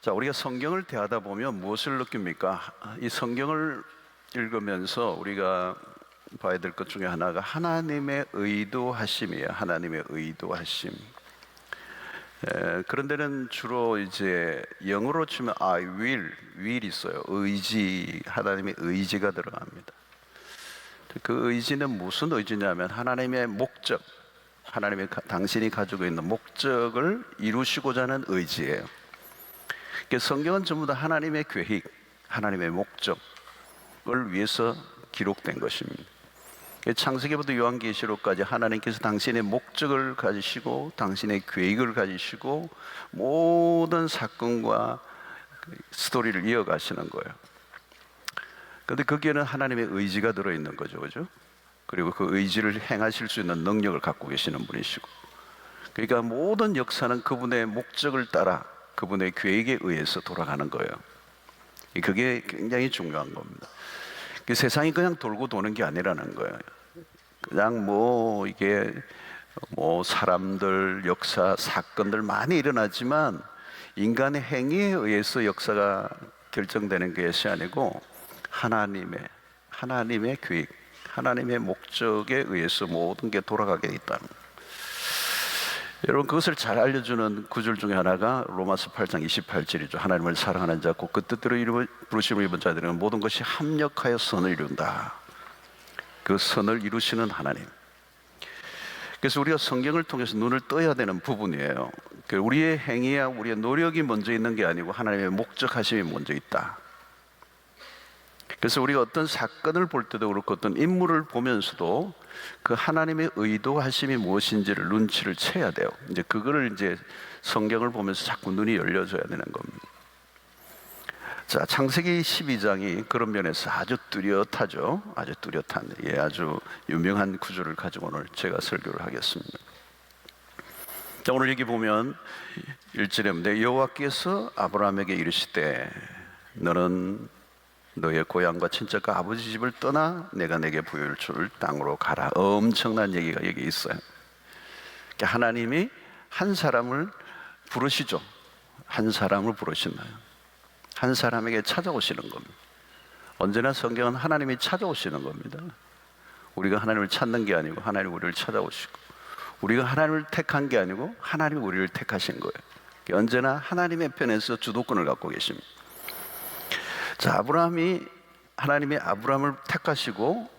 자, 우리가 성경을 대하다 보면 무엇을 느낍니까? 이 성경을 읽으면서 우리가 봐야 될 것 중에 하나가 하나님의 의도하심이에요. 하나님의 의도하심. 그런 데는 주로 이제 영어로 치면 will 있어요. 의지, 하나님의 의지가 들어갑니다. 그 의지는 무슨 의지냐면 하나님의 목적, 당신이 가지고 있는 목적을 이루시고자 하는 의지예요. 성경은 전부 다 하나님의 계획, 하나님의 목적을 위해서 기록된 것입니다. 창세기부터 요한계시록까지 하나님께서 당신의 목적을 가지시고 당신의 계획을 가지시고 모든 사건과 스토리를 이어가시는 거예요. 그런데 거기에는 하나님의 의지가 들어있는 거죠, 그죠? 그리고 그 의지를 행하실 수 있는 능력을 갖고 계시는 분이시고, 그러니까 모든 역사는 그분의 목적을 따라 그분의 계획에 의해서 돌아가는 거예요. 그게 굉장히 중요한 겁니다. 세상이 그냥 돌고 도는 게 아니라는 거예요. 그냥 이게 사람들, 역사, 사건들 많이 일어나지만 인간의 행위에 의해서 역사가 결정되는 것이 아니고 하나님의 계획, 하나님의 목적에 의해서 모든 게 돌아가게 있다는 거예요. 여러분, 그것을 잘 알려주는 구절 중에 하나가 로마서 8장 28절이죠. 하나님을 사랑하는 자, 곧 그 뜻대로 부르심을 입은 자들은 모든 것이 합력하여 선을 이룬다. 그 선을 이루시는 하나님. 그래서 우리가 성경을 통해서 눈을 떠야 되는 부분이에요. 우리의 행위야 우리의 노력이 먼저 있는 게 아니고 하나님의 목적하심이 먼저 있다. 그래서 우리가 어떤 사건을 볼 때도 그렇고 어떤 인물을 보면서도 그 하나님의 의도하심이 무엇인지를 눈치를 채야 돼요. 그거를 성경을 보면서 자꾸 눈이 열려져야 되는 겁니다. 자, 창세기 12장이 그런 면에서 아주 뚜렷하죠. 아주 뚜렷한, 아주 유명한 구절을 가지고 오늘 제가 설교를 하겠습니다. 자, 오늘 여기 보면 1절에 여호와께서 아브라함에게 이르시되 너는 너의 고향과 친척과 아버지 집을 떠나 내가 내게 부여를 줄 땅으로 가라. 엄청난 얘기가 여기 있어요. 하나님이 한 사람을 부르시죠. 한 사람을 부르시나요? 한 사람에게 찾아오시는 겁니다. 언제나 성경은 하나님이 찾아오시는 겁니다. 우리가 하나님을 찾는 게 아니고 하나님이 우리를 찾아오시고, 우리가 하나님을 택한 게 아니고 하나님이 우리를 택하신 거예요. 언제나 하나님의 편에서 주도권을 갖고 계십니다. 자, 하나님이 아브라함을 택하시고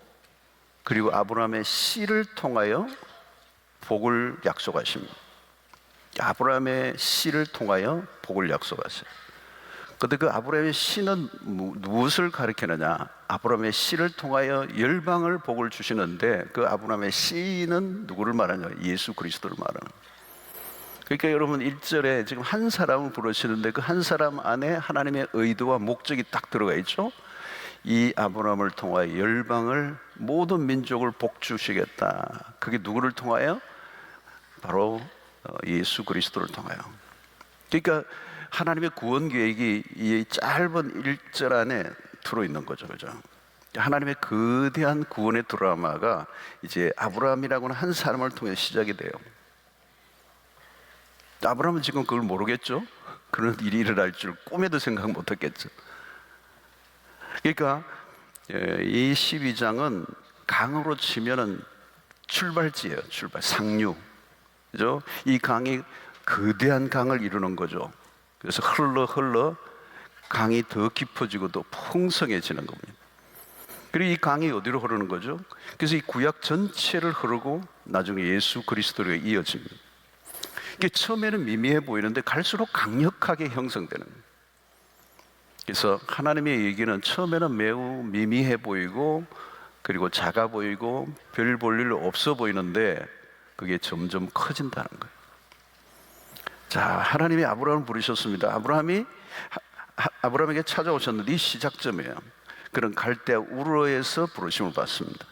그리고 아브라함의 씨를 통하여 복을 약속하십니다. 아브라함의 씨를 통하여 복을 약속하세요. 그런데 그 아브라함의 씨는 무엇을 가리키느냐? 아브라함의 씨를 통하여 열방을 복을 주시는데 그 아브라함의 씨는 누구를 말하냐? 예수 그리스도를 말하는 거예요. 그러니까 여러분 1절에 지금 한 사람을 부르시는데 그 한 사람 안에 하나님의 의도와 목적이 딱 들어가 있죠. 이 아브라함을 통하여 열방을, 모든 민족을 복 주시겠다. 그게 누구를 통하여? 바로 예수 그리스도를 통하여. 그러니까 하나님의 구원 계획이 이 짧은 1절 안에 들어있는 거죠, 그죠? 하나님의 거대한 구원의 드라마가 이제 아브라함이라고는 한 사람을 통해 시작이 돼요. 아브라함은 지금 그걸 모르겠죠? 그런 일이 일어날 줄 꿈에도 생각 못했겠죠. 그러니까 이 12장은 강으로 치면은 출발지예요. 상류. 그죠? 이 강이 거대한 강을 이루는 거죠. 그래서 흘러 강이 더 깊어지고 더 풍성해지는 겁니다. 그리고 이 강이 어디로 흐르는 거죠? 그래서 이 구약 전체를 흐르고 나중에 예수 그리스도로 이어집니다. 이게 처음에는 미미해 보이는데 갈수록 강력하게 형성되는 거예요. 그래서 하나님의 얘기는 처음에는 매우 미미해 보이고 그리고 작아 보이고 별 볼 일 없어 보이는데 그게 점점 커진다는 거예요. 자, 하나님이 아브라함을 부르셨습니다. 아브라함에게 찾아오셨는데 이 시작점이에요. 그런 갈대아 우르에서 부르심을 받습니다.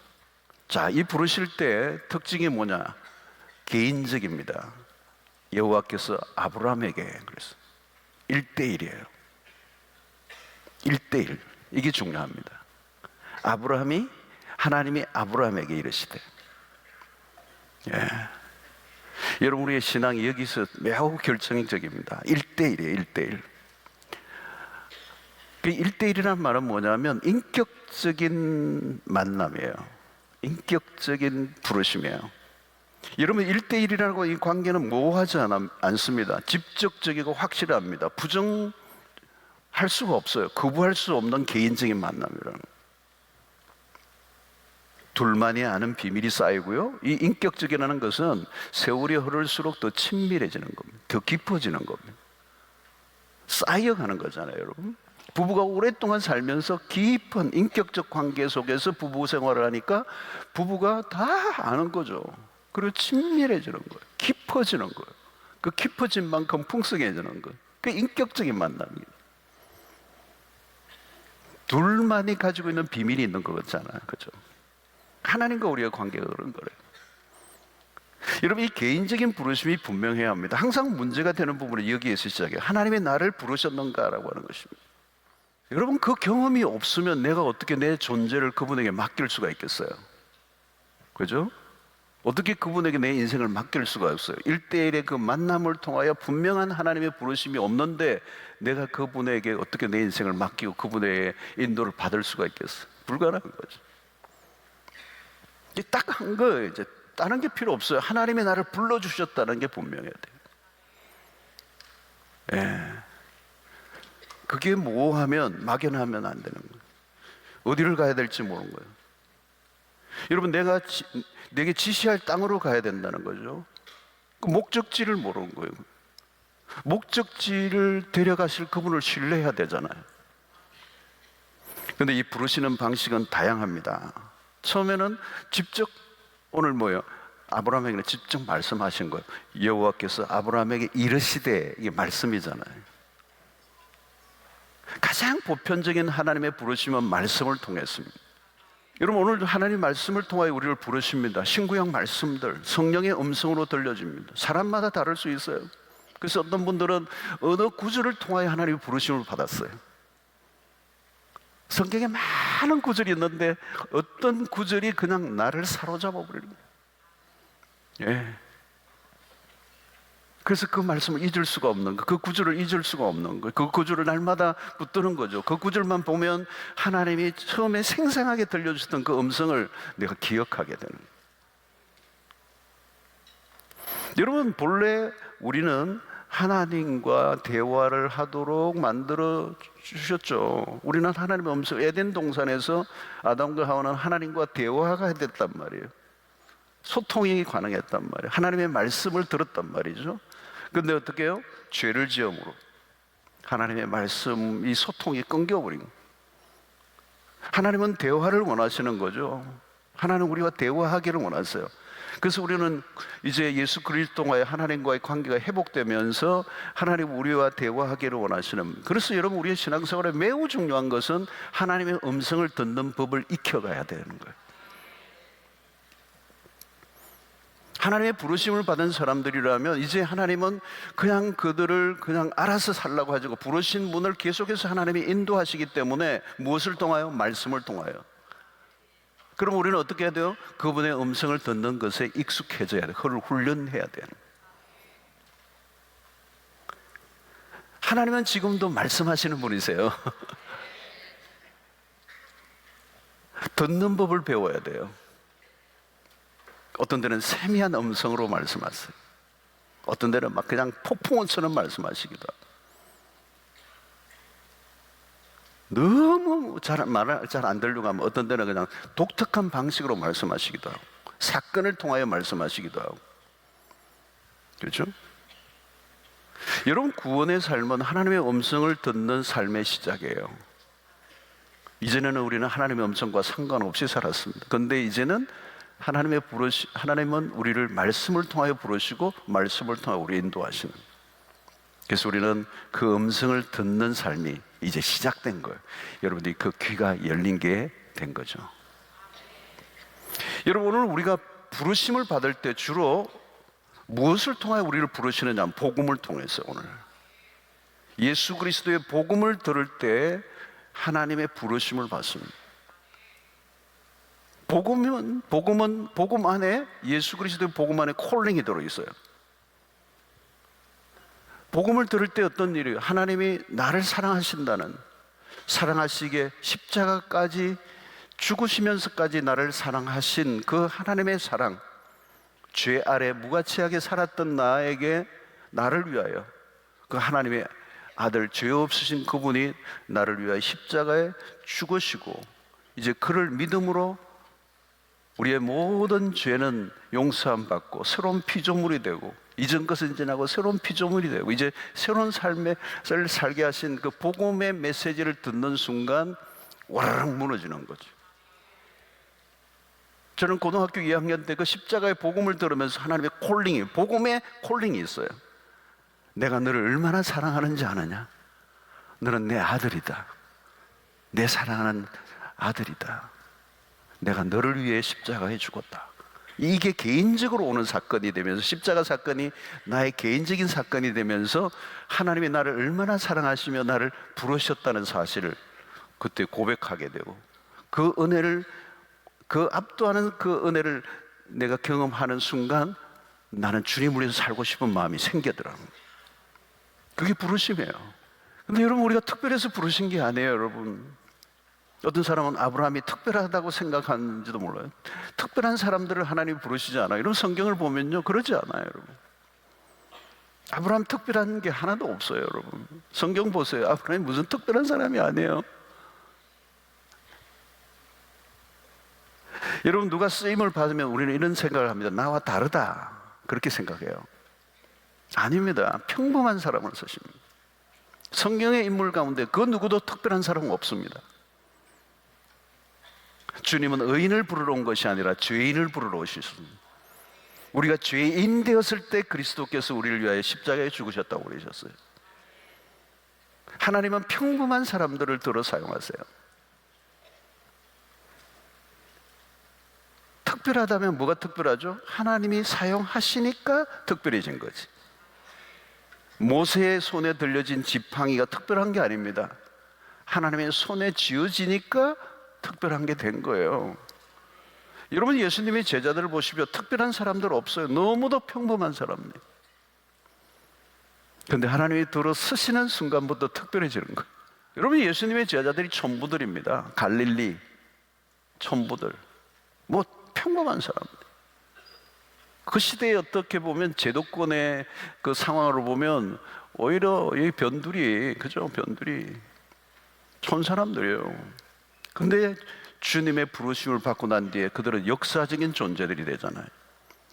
자, 이 부르실 때 특징이 뭐냐? 개인적입니다. 여호와께서 아브라함에게 그래서 1대1이에요. 1대1. 이게 중요합니다. 하나님이 아브라함에게 이르시되, 여러분 우리의 신앙이 여기서 매우 결정적입니다. 1대1이에요. 1대1. 그 1대1이란 말은 뭐냐면 인격적인 만남이에요. 인격적인 부르심이에요. 여러분 1대1이라고 이 관계는 모호하지 않습니다. 직접적이고 확실합니다. 부정할 수가 없어요. 거부할 수 없는 개인적인 만남이라는 거예요. 둘만이 아는 비밀이 쌓이고요. 이 인격적이라는 것은 세월이 흐를수록 더 친밀해지는 겁니다. 더 깊어지는 겁니다. 쌓여가는 거잖아요, 여러분. 부부가 오랫동안 살면서 깊은 인격적 관계 속에서 부부 생활을 하니까 부부가 다 아는 거죠. 그리고 친밀해지는 거예요. 깊어지는 거예요. 그 깊어진 만큼 풍성해지는 거예요. 그 인격적인 만남입니다. 둘만이 가지고 있는 비밀이 있는 것 같잖아요. 그죠? 하나님과 우리의 관계가 그런 거래요. 여러분, 이 개인적인 부르심이 분명해야 합니다. 항상 문제가 되는 부분은 여기에서 시작해요. 하나님이 나를 부르셨는가라고 하는 것입니다. 여러분, 그 경험이 없으면 내가 어떻게 내 존재를 그분에게 맡길 수가 있겠어요? 그죠? 어떻게 그분에게 내 인생을 맡길 수가 없어요? 1대1의 그 만남을 통하여 분명한 하나님의 부르심이 없는데 내가 그분에게 어떻게 내 인생을 맡기고 그분의 인도를 받을 수가 있겠어요? 불가능한 거죠. 딱 한 거예요. 이제 다른 게 필요 없어요. 하나님이 나를 불러주셨다는 게 분명해야 돼요. 예. 그게 모호하면, 막연하면 안 되는 거예요. 어디를 가야 될지 모르는 거예요. 여러분, 내게 지시할 땅으로 가야 된다는 거죠. 그 목적지를 모르는 거예요. 목적지를 데려가실 그분을 신뢰해야 되잖아요. 그런데 이 부르시는 방식은 다양합니다. 처음에는 직접, 오늘 뭐예요? 아브라함에게 직접 말씀하신 거예요. 여호와께서 아브라함에게 이르시되, 이게 말씀이잖아요. 가장 보편적인 하나님의 부르심은 말씀을 통했습니다. 여러분, 오늘 하나님 말씀을 통하여 우리를 부르십니다. 신구약 말씀들 성령의 음성으로 들려집니다. 사람마다 다를 수 있어요. 그래서 어떤 분들은 어느 구절을 통하여 하나님의 부르심을 받았어요. 성경에 많은 구절이 있는데 어떤 구절이 그냥 나를 사로잡아 버리는 거예요. 예. 그래서 그 말씀을 잊을 수가 없는 거예요. 그 구절을 잊을 수가 없는 거예요. 그 구절을 날마다 붙드는 거죠. 그 구절만 보면 하나님이 처음에 생생하게 들려주셨던 그 음성을 내가 기억하게 되는 거예요. 여러분, 본래 우리는 하나님과 대화를 하도록 만들어 주셨죠. 우리는 하나님의 음성, 에덴 동산에서 아담과 하와는 하나님과 대화가 됐단 말이에요. 소통이 가능했단 말이에요. 하나님의 말씀을 들었단 말이죠. 그런데 어떻게 해요? 죄를 지음으로 하나님의 말씀, 이 소통이 끊겨버린 거예요. 하나님은 대화를 원하시는 거죠. 하나님은 우리와 대화하기를 원하세요. 그래서 우리는 이제 예수 그리스도와의 하나님과의 관계가 회복되면서 하나님 우리와 대화하기를 원하시는, 그래서 여러분, 우리의 신앙생활에 매우 중요한 것은 하나님의 음성을 듣는 법을 익혀가야 되는 거예요. 하나님의 부르심을 받은 사람들이라면 이제 하나님은 그냥 그들을 그냥 알아서 살라고 하시고, 부르신 분을 계속해서 하나님이 인도하시기 때문에 무엇을 통하여? 말씀을 통하여. 그럼 우리는 어떻게 해야 돼요? 그분의 음성을 듣는 것에 익숙해져야 돼요. 그걸 훈련해야 돼요. 하나님은 지금도 말씀하시는 분이세요. 듣는 법을 배워야 돼요. 어떤 데는 세미한 음성으로 말씀하세요. 어떤 데는 막 그냥 폭풍처럼 말씀하시기도 하고, 너무 말을 잘 안 들리고 하면 어떤 데는 그냥 독특한 방식으로 말씀하시기도 하고, 사건을 통하여 말씀하시기도 하고. 그렇죠? 여러분, 구원의 삶은 하나님의 음성을 듣는 삶의 시작이에요. 이전에는 우리는 하나님의 음성과 상관없이 살았습니다. 그런데 이제는 하나님은 우리를 말씀을 통하여 부르시고 말씀을 통하여 우리를 인도하시는, 그래서 우리는 그 음성을 듣는 삶이 이제 시작된 거예요. 여러분들이 그 귀가 열린 게 된 거죠. 여러분, 오늘 우리가 부르심을 받을 때 주로 무엇을 통하여 우리를 부르시느냐? 복음을 통해서. 오늘 예수 그리스도의 복음을 들을 때 하나님의 부르심을 받습니다. 복음 안에, 예수 그리스도의 복음 안에 콜링이 들어있어요. 복음을 들을 때 어떤 일이에요? 하나님이 나를 사랑하신다는, 사랑하시기에 십자가까지 죽으시면서까지 나를 사랑하신 그 하나님의 사랑, 죄 아래 무가치하게 살았던 나에게, 나를 위하여 그 하나님의 아들, 죄 없으신 그분이 나를 위하여 십자가에 죽으시고, 이제 그를 믿음으로 우리의 모든 죄는 용서함 받고 새로운 피조물이 되고, 이전 것은 지나고 새로운 피조물이 되고, 이제 새로운 삶을 살게 하신 그 복음의 메시지를 듣는 순간 와라락 무너지는 거죠. 저는 고등학교 2학년 때 그 십자가의 복음을 들으면서 하나님의 콜링이, 복음의 콜링이 있어요. 내가 너를 얼마나 사랑하는지 아느냐? 너는 내 아들이다. 내 사랑하는 아들이다. 내가 너를 위해 십자가에 죽었다. 이게 개인적으로 오는 사건이 되면서, 십자가 사건이 나의 개인적인 사건이 되면서 하나님이 나를 얼마나 사랑하시며 나를 부르셨다는 사실을 그때 고백하게 되고, 그 은혜를, 그 압도하는 그 은혜를 내가 경험하는 순간 나는 주님을 위해서 살고 싶은 마음이 생기더라고요. 그게 부르심이에요. 근데 여러분, 우리가 특별해서 부르신 게 아니에요, 여러분. 어떤 사람은 아브라함이 특별하다고 생각하는지도 몰라요. 특별한 사람들을 하나님이 부르시지 않아요. 이런 성경을 보면요, 그러지 않아요, 여러분. 아브라함 특별한 게 하나도 없어요, 여러분. 성경 보세요. 아브라함이 무슨 특별한 사람이 아니에요. 여러분, 누가 쓰임을 받으면 우리는 이런 생각을 합니다. 나와 다르다, 그렇게 생각해요. 아닙니다. 평범한 사람을 쓰십니다. 성경의 인물 가운데 그 누구도 특별한 사람은 없습니다. 주님은 의인을 부르러 온 것이 아니라 죄인을 부르러 오셨습니다. 우리가 죄인 되었을 때 그리스도께서 우리를 위하여 십자가에 죽으셨다고 그러셨어요. 하나님은 평범한 사람들을 들어 사용하세요. 특별하다면 뭐가 특별하죠? 하나님이 사용하시니까 특별해진 거지. 모세의 손에 들려진 지팡이가 특별한 게 아닙니다. 하나님의 손에 쥐어지니까 특별한 게 된 거예요. 여러분, 예수님의 제자들을 보시면 특별한 사람들 없어요. 너무도 평범한 사람들. 그런데 하나님이 들어 쓰시는 순간부터 특별해지는 거예요. 여러분, 예수님의 제자들이 천부들입니다. 갈릴리 천부들, 뭐 평범한 사람들. 그 시대에 어떻게 보면 제도권의 그 상황으로 보면 오히려 이 변두리, 그죠? 변두리 촌 사람들이에요. 근데 주님의 부르심을 받고 난 뒤에 그들은 역사적인 존재들이 되잖아요.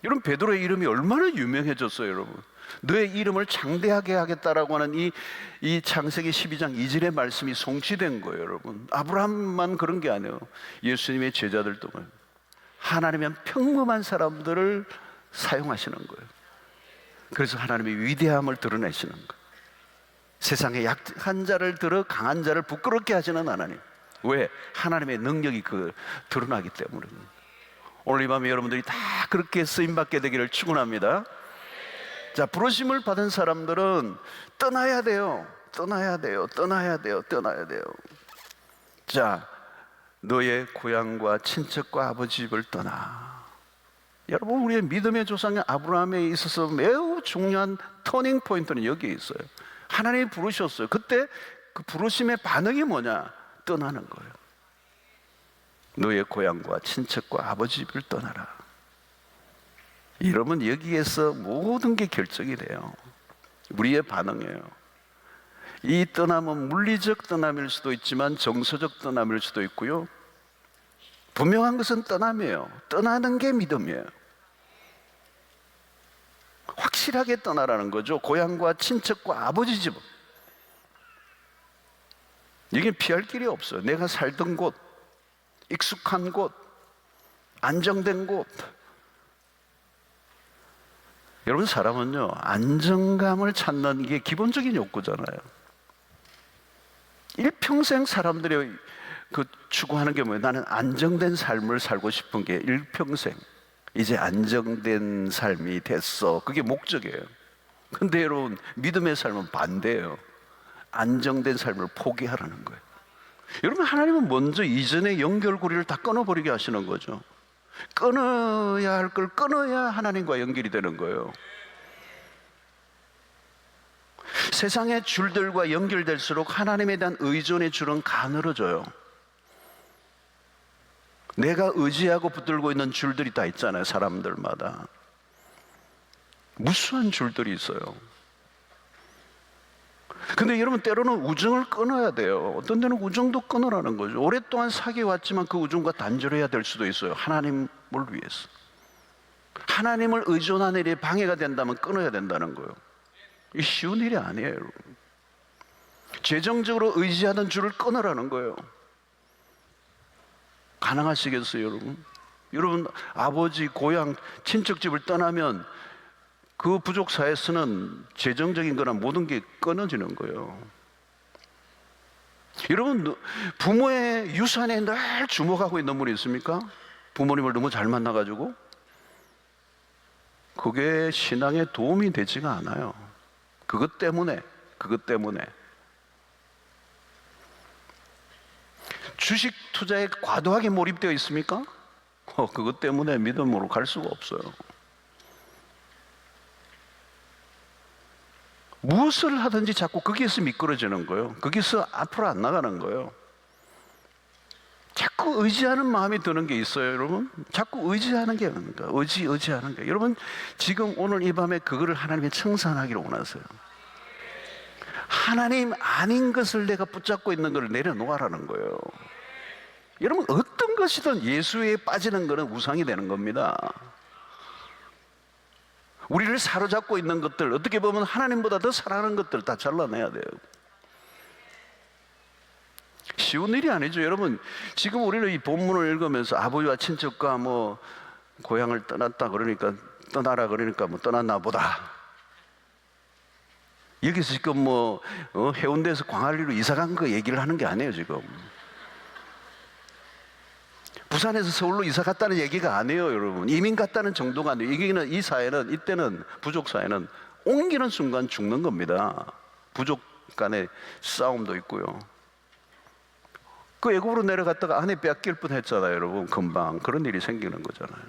여러분, 베드로의 이름이 얼마나 유명해졌어요, 여러분. 너의 이름을 장대하게 하겠다라고 하는 이 창세기 12장 2절의 말씀이 성취된 거예요, 여러분. 아브라함만 그런 게 아니에요. 예수님의 제자들도 하나님은 평범한 사람들을 사용하시는 거예요. 그래서 하나님의 위대함을 드러내시는 거예요. 세상에 약한 자를 들어 강한 자를 부끄럽게 하시는 하나님. 왜? 하나님의 능력이 드러나기 때문에. 오늘 이 밤에 여러분들이 다 그렇게 쓰임받게 되기를 축원합니다. 자, 부르심을 받은 사람들은 떠나야 돼요. 떠나야 돼요. 떠나야 돼요. 떠나야 돼요. 자, 너의 고향과 친척과 아버지 집을 떠나. 여러분, 우리의 믿음의 조상의 아브라함에 있어서 매우 중요한 터닝 포인트는 여기에 있어요. 하나님이 부르셨어요. 그때 그 부르심의 반응이 뭐냐? 떠나는 거예요. 너의 고향과 친척과 아버지 집을 떠나라. 여러분, 여기에서 모든 게 결정이 돼요. 우리의 반응이에요. 이 떠남은 물리적 떠남일 수도 있지만 정서적 떠남일 수도 있고요. 분명한 것은 떠남이에요. 떠나는 게 믿음이에요. 확실하게 떠나라는 거죠. 고향과 친척과 아버지 집. 여기는 피할 길이 없어요. 내가 살던 곳, 익숙한 곳, 안정된 곳. 여러분, 사람은요, 안정감을 찾는 게 기본적인 욕구잖아요. 일평생 사람들이 추구하는 게 뭐예요? 나는 안정된 삶을 살고 싶은 게 일평생. 이제 안정된 삶이 됐어. 그게 목적이에요. 근데 여러분, 믿음의 삶은 반대예요. 안정된 삶을 포기하라는 거예요. 여러분, 하나님은 먼저 이전의 연결고리를 다 끊어버리게 하시는 거죠. 끊어야 할 걸 끊어야 하나님과 연결이 되는 거예요. 세상의 줄들과 연결될수록 하나님에 대한 의존의 줄은 가늘어져요. 내가 의지하고 붙들고 있는 줄들이 다 있잖아요. 사람들마다 무수한 줄들이 있어요. 근데 여러분, 때로는 우정을 끊어야 돼요. 어떤 데는 우정도 끊으라는 거죠. 오랫동안 사귀어왔지만 그 우정과 단절해야 될 수도 있어요. 하나님을 위해서. 하나님을 의존하는 일에 방해가 된다면 끊어야 된다는 거예요. 이 쉬운 일이 아니에요, 여러분. 재정적으로 의지하던 줄을 끊으라는 거예요. 가능하시겠어요, 여러분? 여러분, 아버지 고향 친척집을 떠나면 그 부족사에서는 재정적인 거나 모든 게 끊어지는 거예요. 여러분, 부모의 유산에 늘 주목하고 있는 분이 있습니까? 부모님을 너무 잘 만나가지고 그게 신앙에 도움이 되지가 않아요. 그것 때문에 주식 투자에 과도하게 몰입되어 있습니까? 그것 때문에 믿음으로 갈 수가 없어요. 무엇을 하든지 자꾸 거기에서 미끄러지는 거예요. 거기서 앞으로 안 나가는 거예요. 자꾸 의지하는 마음이 드는 게 있어요, 여러분. 자꾸 의지하는 게 뭡니까? 의지하는 게. 여러분, 지금 오늘 이 밤에 그거를 하나님이称賛하기를 원하세요. 하나님 아닌 것을 내가 붙잡고 있는 걸 내려놓으라는 거예요. 여러분, 어떤 것이든 예수에 빠지는 것은 우상이 되는 겁니다. 우리를 사로잡고 있는 것들, 어떻게 보면 하나님보다 더 사랑하는 것들 다 잘라내야 돼요. 쉬운 일이 아니죠. 여러분, 지금 우리는 이 본문을 읽으면서 아버지와 친척과 뭐 고향을 떠났다 그러니까, 떠나라 그러니까 뭐 떠났나 보다. 여기서 지금 뭐 해운대에서 광안리로 이사 간 거 얘기를 하는 게 아니에요, 지금. 부산에서 서울로 이사 갔다는 얘기가 아니에요, 여러분. 이민 갔다는 정도가 아니에요. 이 사회는, 이때는 부족 사회는 옮기는 순간 죽는 겁니다. 부족 간의 싸움도 있고요. 그 애국으로 내려갔다가 아내 뺏길 뻔했잖아요, 여러분. 금방 그런 일이 생기는 거잖아요.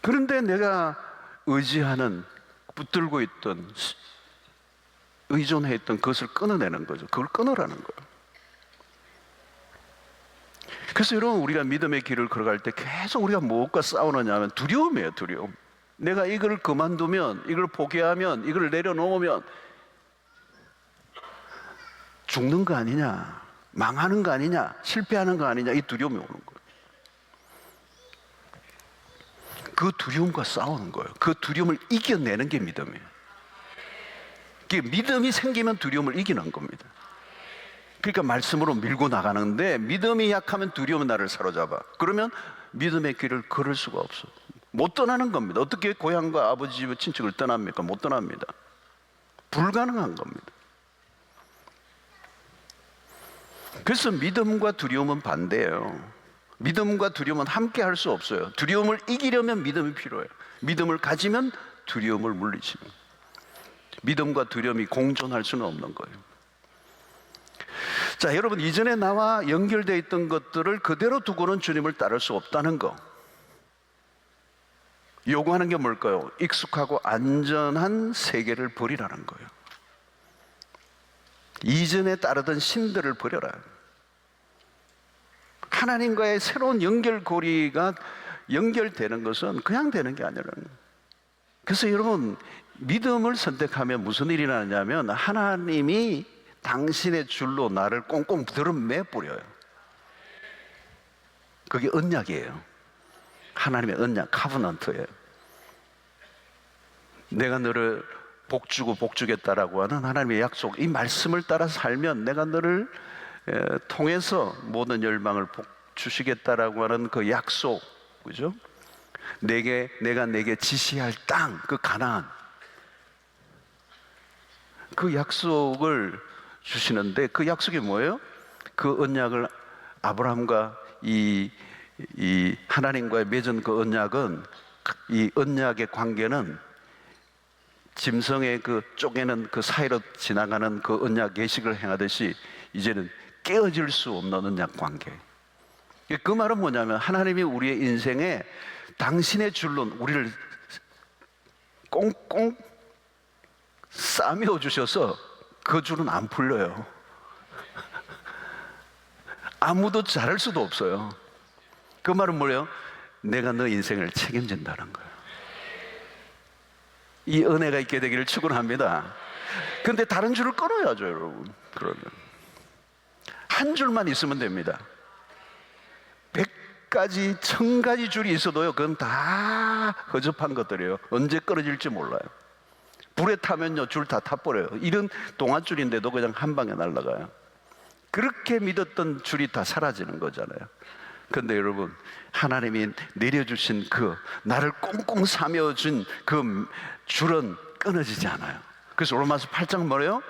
그런데 내가 의지하는, 붙들고 있던, 의존했던 그것을 끊어내는 거죠. 그걸 끊으라는 거예요. 그래서 여러분, 우리가 믿음의 길을 걸어갈 때 계속 우리가 무엇과 싸우느냐 하면 두려움이에요, 두려움. 내가 이걸 그만두면, 이걸 포기하면, 이걸 내려놓으면 죽는 거 아니냐, 망하는 거 아니냐, 실패하는 거 아니냐, 이 두려움이 오는 거예요. 그 두려움과 싸우는 거예요. 그 두려움을 이겨내는 게 믿음이에요. 믿음이 생기면 두려움을 이기는 겁니다. 그러니까 말씀으로 밀고 나가는데, 믿음이 약하면 두려움은 나를 사로잡아. 그러면 믿음의 길을 걸을 수가 없어. 못 떠나는 겁니다. 어떻게 고향과 아버지 집 친척을 떠납니까? 못 떠납니다. 불가능한 겁니다. 그래서 믿음과 두려움은 반대예요. 믿음과 두려움은 함께 할 수 없어요. 두려움을 이기려면 믿음이 필요해요. 믿음을 가지면 두려움을 물리칩니다. 믿음과 두려움이 공존할 수는 없는 거예요. 자, 여러분, 이전에 나와 연결되어 있던 것들을 그대로 두고는 주님을 따를 수 없다는 거. 요구하는 게 뭘까요? 익숙하고 안전한 세계를 버리라는 거예요. 이전에 따르던 신들을 버려라. 하나님과의 새로운 연결고리가 연결되는 것은 그냥 되는 게 아니라는 거예요. 그래서 여러분, 믿음을 선택하면 무슨 일이 나냐면 하나님이 당신의 줄로 나를 꽁꽁 들어매 뿌려요. 그게 언약이에요. 하나님의 언약, 카버넌트예요. 내가 너를 복주고 복주겠다라고 하는 하나님의 약속, 이 말씀을 따라 살면 내가 너를 통해서 모든 열방을 복주시겠다라고 하는 그 약속, 그죠? 내가 내게 지시할 땅, 그 가나안, 그 약속을 주시는데, 그 약속이 뭐예요? 그 언약을 아브라함과 이 하나님과의 맺은 그 언약은, 이 언약의 관계는 짐승의 그 쪼개는 그 사이로 지나가는 그 언약 예식을 행하듯이 이제는 깨어질 수 없는 언약 관계. 그 말은 뭐냐면 하나님이 우리의 인생에 당신의 줄로 우리를 꽁꽁 싸매어 주셔서 그 줄은 안 풀려요. 아무도 자를 수도 없어요. 그 말은 뭐예요? 내가 너 인생을 책임진다는 거예요. 이 은혜가 있게 되기를 축원합니다. 근데 다른 줄을 끊어야죠, 여러분. 그러면 한 줄만 있으면 됩니다. 100가지, 1000가지 줄이 있어도요, 그건 다 허접한 것들이에요. 언제 끊어질지 몰라요. 불에 타면요, 줄 다 타버려요. 이런 동아줄인데도 그냥 한 방에 날아가요. 그렇게 믿었던 줄이 다 사라지는 거잖아요. 그런데 여러분, 하나님이 내려주신 나를 꽁꽁 사며준 그 줄은 끊어지지 않아요. 그래서 로마서 8장 뭐래요?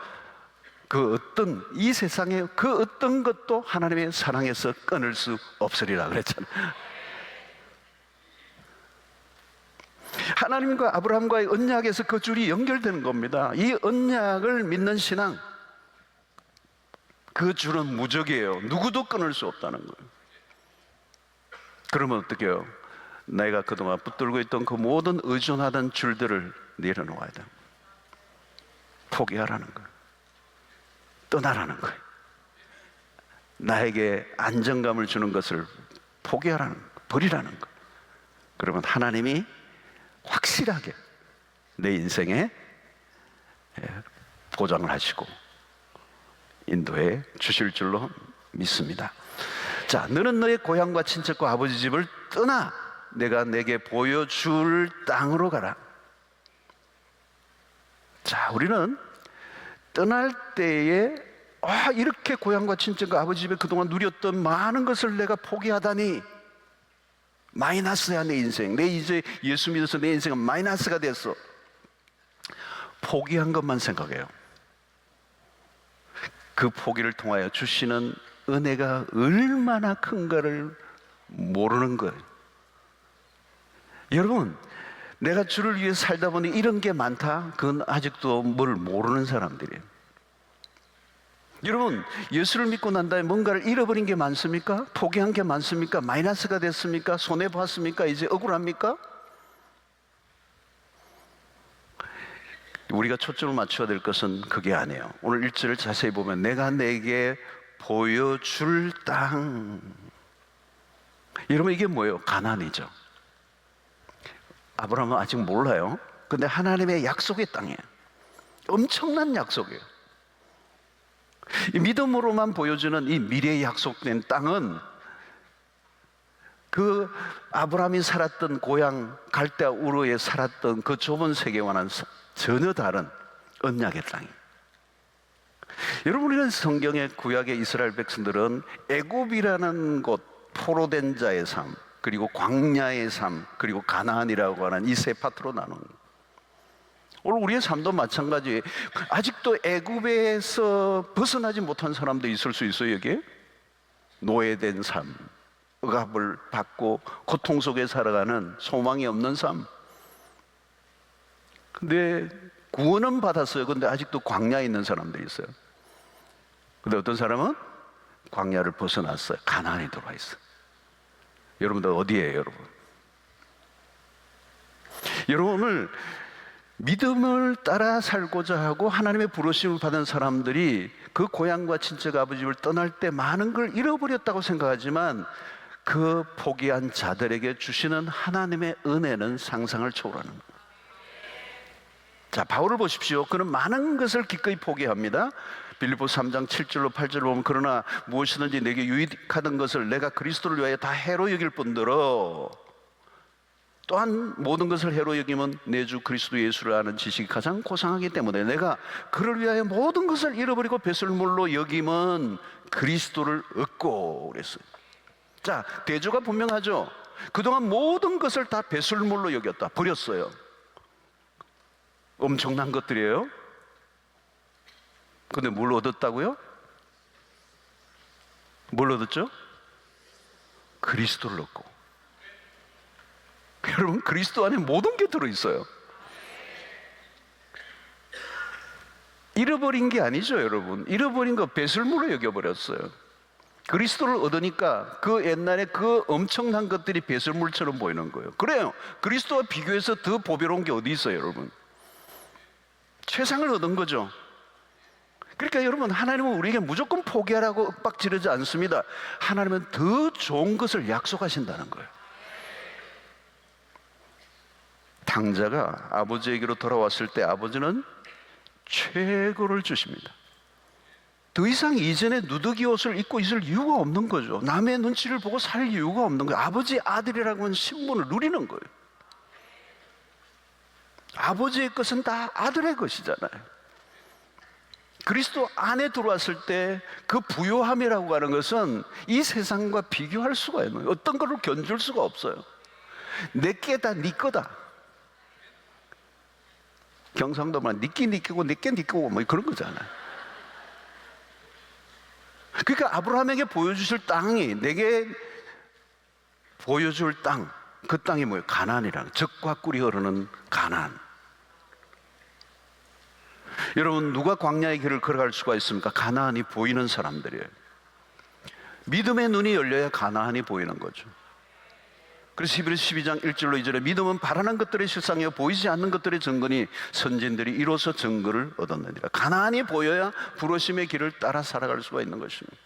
이 세상의 그 어떤 것도 하나님의 사랑에서 끊을 수 없으리라 그랬잖아요. 하나님과 아브라함과의 언약에서 그 줄이 연결되는 겁니다. 이 언약을 믿는 신앙, 그 줄은 무적이에요. 누구도 끊을 수 없다는 거예요. 그러면 어떻게 해요? 내가 그동안 붙들고 있던 그 모든 의존하던 줄들을 내려놓아야 돼요. 포기하라는 거예요. 떠나라는 거예요. 나에게 안정감을 주는 것을 포기하라는 거예요. 버리라는 거예요. 그러면 하나님이 확실하게 내 인생에 보장을 하시고 인도해 주실 줄로 믿습니다. 자, 너는 너의 고향과 친척과 아버지 집을 떠나 내가 내게 보여줄 땅으로 가라. 자, 우리는 떠날 때에 이렇게 고향과 친척과 아버지 집에 그동안 누렸던 많은 것을 내가 포기하다니 마이너스야. 내 인생, 내 이제 예수 믿어서 내 인생은 마이너스가 됐어. 포기한 것만 생각해요. 그 포기를 통하여 주시는 은혜가 얼마나 큰가를 모르는 거예요. 여러분, 내가 주를 위해 살다 보니 이런 게 많다? 그건 아직도 뭘 모르는 사람들이에요. 여러분, 예수를 믿고 난 다음에 뭔가를 잃어버린 게 많습니까? 포기한 게 많습니까? 마이너스가 됐습니까? 손해봤습니까? 이제 억울합니까? 우리가 초점을 맞춰야 될 것은 그게 아니에요. 오늘 1절을 자세히 보면 내가 내게 보여줄 땅. 여러분, 이게 뭐예요? 가나안이죠. 아브라함은 아직 몰라요. 근데 하나님의 약속의 땅이에요. 엄청난 약속이에요. 이 믿음으로만 보여주는 이 미래의 약속된 땅은 그 아브라함이 살았던 고향 갈대아 우르에 살았던 그 좁은 세계와는 전혀 다른 언약의 땅이에요. 여러분, 우리는 성경의 구약의 이스라엘 백성들은 애굽이라는 곳, 포로된 자의 삶, 그리고 광야의 삶, 그리고 가나안이라고 하는 이 세 파트로 나누는 거예요. 오늘 우리의 삶도 마찬가지예요. 아직도 애굽에서 벗어나지 못한 사람도 있을 수 있어요. 여기에 노예된 삶, 억압을 받고 고통 속에 살아가는 소망이 없는 삶. 근데 구원은 받았어요. 근데 아직도 광야에 있는 사람들이 있어요. 근데 어떤 사람은 광야를 벗어났어요. 가나안에 들어와 있어요. 여러분들 어디에요, 여러분? 여러분, 오늘 믿음을 따라 살고자 하고 하나님의 부르심을 받은 사람들이 그 고향과 친척 아버지 집을 떠날 때 많은 걸 잃어버렸다고 생각하지만 그 포기한 자들에게 주시는 하나님의 은혜는 상상을 초월하는 거예요. 자, 바울을 보십시오. 그는 많은 것을 기꺼이 포기합니다. 빌립보서 3장 7절로 8절을 보면 그러나 무엇이든지 내게 유익하던 것을 내가 그리스도를 위하여 다 해로 여길 뿐더러 또한 모든 것을 해로 여기면 내 주 그리스도 예수를 아는 지식이 가장 고상하기 때문에 내가 그를 위하여 모든 것을 잃어버리고 배설물로 여기면 그리스도를 얻고 그랬어요. 자, 대조가 분명하죠. 그동안 모든 것을 다 배설물로 여겼다. 버렸어요. 엄청난 것들이에요. 근데 뭘 얻었다고요? 뭘 얻었죠? 그리스도를 얻고. 여러분, 그리스도 안에 모든 게 들어있어요. 잃어버린 게 아니죠, 여러분. 잃어버린 거 배설물로 여겨버렸어요. 그리스도를 얻으니까 그 옛날에 그 엄청난 것들이 배설물처럼 보이는 거예요. 그래요. 그리스도와 비교해서 더 보배로운 게 어디 있어요, 여러분? 최상을 얻은 거죠. 그러니까 여러분, 하나님은 우리에게 무조건 포기하라고 윽박지르지 않습니다. 하나님은 더 좋은 것을 약속하신다는 거예요. 탕자가 아버지에게로 돌아왔을 때 아버지는 최고를 주십니다. 더 이상 이전에 누더기 옷을 입고 있을 이유가 없는 거죠. 남의 눈치를 보고 살 이유가 없는 거예요. 아버지 아들이라고 하는 신분을 누리는 거예요. 아버지의 것은 다 아들의 것이잖아요. 그리스도 안에 들어왔을 때 그 부요함이라고 하는 것은 이 세상과 비교할 수가 있는 거예요. 어떤 걸로 견줄 수가 없어요. 내게 다 네 거다. 경상도만 니끼 니끼고 내게 네 거고 뭐 그런 거잖아요. 그러니까 아브라함에게 보여주실 땅이, 내게 보여줄 땅, 그 땅이 뭐예요? 가나안이라는, 젖과 꿀이 흐르는 가나안. 여러분, 누가 광야의 길을 걸어갈 수가 있습니까? 가나안이 보이는 사람들이에요. 믿음의 눈이 열려야 가나안이 보이는 거죠. 그래서 히브리서 12장 1절로 2절에 믿음은 바라는 것들의 실상이요 보이지 않는 것들의 증거니 선진들이 이로써 증거를 얻었느니라. 가나안이 보여야 부르심의 길을 따라 살아갈 수가 있는 것입니다.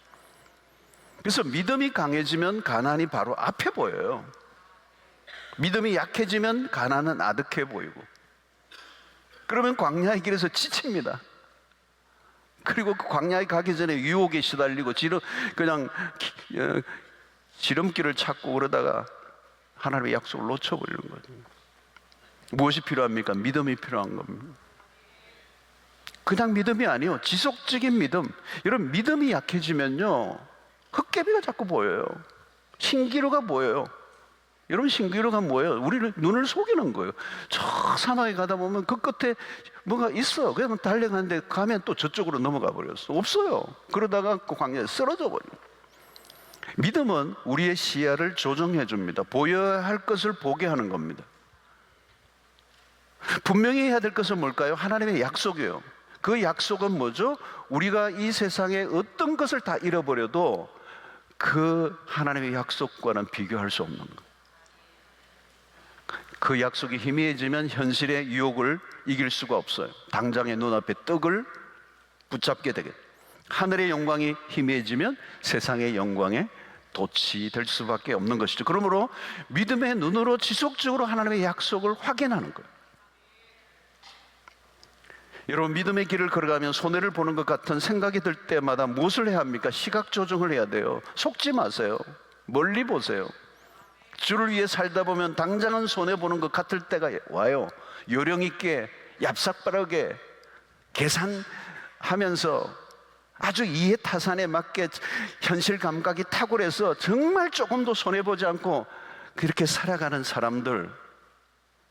그래서 믿음이 강해지면 가나안이 바로 앞에 보여요. 믿음이 약해지면 가나안은 아득해 보이고, 그러면 광야의 길에서 지칩니다. 그리고 그 광야에 가기 전에 유혹에 시달리고 그냥 지름길을 찾고 그러다가 하나님의 약속을 놓쳐버리는 거죠. 무엇이 필요합니까? 믿음이 필요한 겁니다. 그냥 믿음이 아니요, 지속적인 믿음. 여러분, 믿음이 약해지면요 흙개비가 자꾸 보여요. 신기루가 보여요. 여러분, 신기루가 뭐예요? 우리를 눈을 속이는 거예요. 저 사막에 가다 보면 그 끝에 뭐가 있어. 그냥 달려가는데 가면 또 저쪽으로 넘어가 버렸어. 없어요. 그러다가 그 광야에 쓰러져 버려요. 믿음은 우리의 시야를 조정해 줍니다. 보여야 할 것을 보게 하는 겁니다. 분명히 해야 될 것은 뭘까요? 하나님의 약속이에요. 그 약속은 뭐죠? 우리가 이 세상에 어떤 것을 다 잃어버려도 그 하나님의 약속과는 비교할 수 없는 것. 그 약속이 희미해지면 현실의 유혹을 이길 수가 없어요. 당장의 눈앞에 떡을 붙잡게 되겠죠. 하늘의 영광이 희미해지면 세상의 영광에 돛이 될 수밖에 없는 것이죠. 그러므로 믿음의 눈으로 지속적으로 하나님의 약속을 확인하는 거예요. 여러분, 믿음의 길을 걸어가면 손해를 보는 것 같은 생각이 들 때마다 무엇을 해야 합니까? 시각 조정을 해야 돼요. 속지 마세요. 멀리 보세요. 주를 위해 살다 보면 당장은 손해보는 것 같을 때가 와요. 요령 있게 얍삭빠르게 계산하면서 아주 이해타산에 맞게 현실 감각이 탁월해서 정말 조금도 손해보지 않고 그렇게 살아가는 사람들.